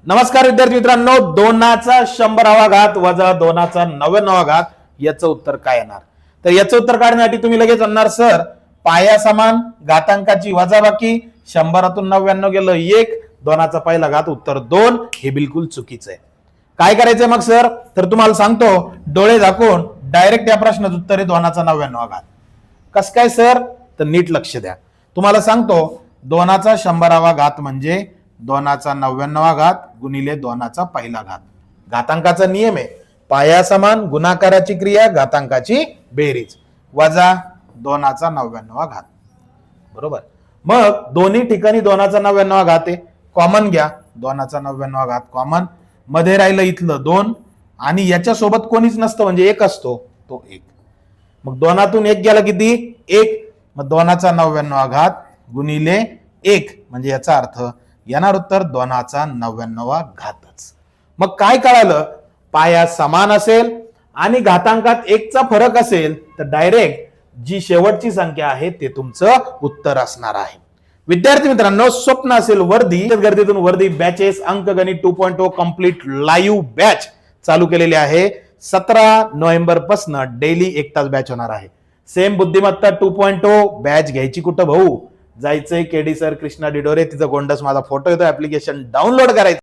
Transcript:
नमस्कार विद्यार्थी मित्रांनो, 2चा 100वा घात वजा 2चा 99वा घात याचं उत्तर काय येणार? तर याचं उत्तर काढण्यासाठी तुम्ही लगेच म्हणणार सर पाया समान घातांकाची वजाबाकी 100तून 99 गेलं 1 2चा पहिला घात उत्तर 2 हे बिलकुल चुकीचं आहे. काय करायचंय मग सर? तर तुम्हाला सांगतो डोळे झाकून डायरेक्ट या प्रश्नाचं उत्तर आहे 2चा 99वा घात. कसं काय सर? तर नीट लक्ष द्या. तुम्हाला सांगतो 2चा 100वा घात म्हणजे 2चा 99वा घात गुणिले 2चा पहिला घात. घातांकाचा नियम आहे पाया समान गुणाकाराची क्रिया घातांकाची बेरीज वजा 2चा 99वा घात. बरोबर. मग दोन्ही ठिकाणी 2चा 99वा घात आहे, कॉमन घ्या. 2चा 99वा घात कॉमन, मध्ये राहिलं इथलं 2 आणि याच्या सोबत कोणीच नसतं म्हणजे 1 असतो, तो 1. मग 2तून 1 गेला किती? 1. मग 2चा 99वा घात गुणिले 1 म्हणजे याचा अर्थ येणार उत्तर 2चा 99वा घातच. मग काय कळालं? पाया समान असेल आणि घातांकात 1चा फरक असेल तर डायरेक्ट जी शेवटची संख्या आहे ते तुमचं उत्तर असणार आहे. विद्यार्थी मित्रांनो, स्वप्न असेल वर्दी गर्दीतून वर्दी बॅचेस अंकगणित 2.0 कम्प्लीट लाईव्ह बॅच चालू केलेली आहे. 17 नोव्हेंबर पासून डेली 1 तास बॅच होणार आहे. सेम बुद्धिमत्ता 2.0 बॅच घ्यायची कुठं भाऊ? जायचंय केडी सर कृष्णा डिडोरे, तिचा गोंडस माझा फोटो येतो, ऍप्लिकेशन डाउनलोड करायचं.